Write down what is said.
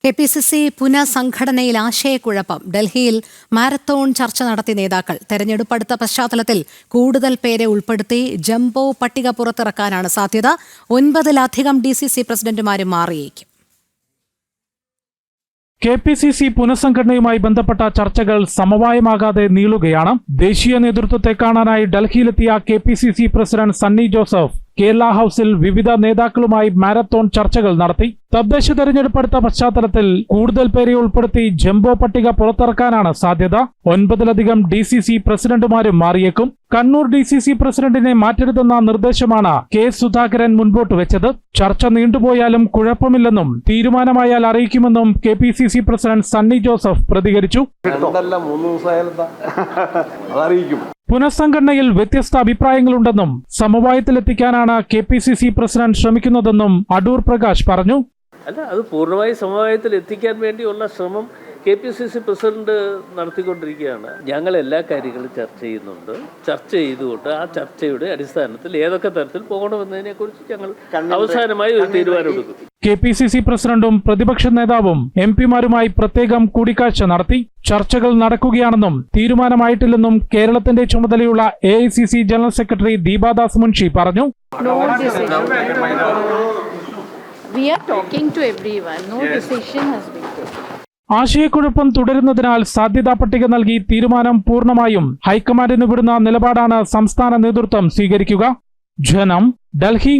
KPCC പുനഃസംഘടനയിൽ ആശയക്കുഴപ്പം. ഡൽഹിയിൽ marathon ചർച്ച നടത്തിയ നേതാക്കൾ തെരഞ്ഞെടുപ്പ് അടുത്ത പശ്ചാത്തലത്തിൽ കൂടുതൽ പേരെ ഉൾപ്പെടുത്തി ജംബോ പട്ടിക പുറത്തിറക്കാനാണ് സാധ്യത. 9-ലധികം DCC പ്രസിഡന്റുമാരും മാറിയേക്കും. KPCC പുനഃസംഘടനയുമായി ബന്ധപ്പെട്ട ചർച്ചകൾ സമവായമാകാതെ നീളുകയാണ്. ദേശീയ നേതൃത്വത്തെ കാണാനായി ഡൽഹിയിലെത്തിയ KPCC പ്രസിഡന്റ് സണ്ണി ജോസഫ് കേരള ഹൌസിൽ വിവിധ നേതാക്കളുമായി മാരത്തോൺ ചർച്ചകൾ നടത്തി. തദ്ദേശ തെരഞ്ഞെടുപ്പ് അടുത്ത പശ്ചാത്തലത്തിൽ കൂടുതൽ പേരെ ഉൾപ്പെടുത്തി ജംബോ പട്ടിക പുറത്തിറക്കാനാണ് സാധ്യത. 9-ലധികം DCC പ്രസിഡന്റുമാരും മാറിയേക്കും. കണ്ണൂർ DCC പ്രസിഡന്റിനെ മാറ്റരുതെന്ന നിർദ്ദേശമാണ് K. സുധാകരൻ മുൻപോട്ട് വെച്ചത്. ചർച്ച നീണ്ടുപോയാലും കുഴപ്പമില്ലെന്നും തീരുമാനമായാൽ അറിയിക്കുമെന്നും KPCC പ്രസിഡന്റ് സണ്ണി ജോസഫ് പ്രതികരിച്ചു. പുനഃസംഘടനയിൽ വ്യത്യസ്ത അഭിപ്രായങ്ങളുണ്ടെന്നും സമവായത്തിലെത്തിക്കാനാണ് KPCC പ്രസിഡന്റ് ശ്രമിക്കുന്നതെന്നും അടൂർ പ്രകാശ് പറഞ്ഞു. അല്ല, അത് പൂർണ്ണമായി സമവായത്തിൽ എത്തിക്കാൻ വേണ്ടിയുള്ള ശ്രമം KPCC പ്രസിഡന്റ് നടത്തിക്കൊണ്ടിരിക്കുകയാണ്. ഞങ്ങൾ എല്ലാ കാര്യങ്ങളും ചർച്ച ചെയ്യുന്നുണ്ട്. ചർച്ച ചെയ്തുകൊണ്ട് ആ ചർച്ചയുടെ അടിസ്ഥാനത്തിൽ ഏതൊക്കെ തരത്തിൽ പോകണമെന്നതിനെ കുറിച്ച് ഞങ്ങൾ അവസാനമായി ഒരു തീരുമാനമെടുക്കും. KPCC പ്രസിഡന്റും പ്രതിപക്ഷ നേതാവും MP-മാരുമായി പ്രത്യേകം കൂടിക്കാഴ്ച നടത്തി. ചർച്ചകൾ നടക്കുകയാണെന്നും തീരുമാനമായിട്ടില്ലെന്നും കേരളത്തിന്റെ ചുമതലയുള്ള AICC general secretary Deepa Das Munshi പറഞ്ഞു. We are talking to everyone. No decision has been taken. ആശയക്കുഴപ്പം തുടരുന്നതിനാൽ സാധ്യതാ പട്ടിക നൽകി തീരുമാനം പൂർണ്ണമായും ഹൈക്കമാൻഡിന് വിടുന്ന നിലപാടാണ് സംസ്ഥാന നേതൃത്വം സ്വീകരിക്കുക. ജനം, ഡൽഹി.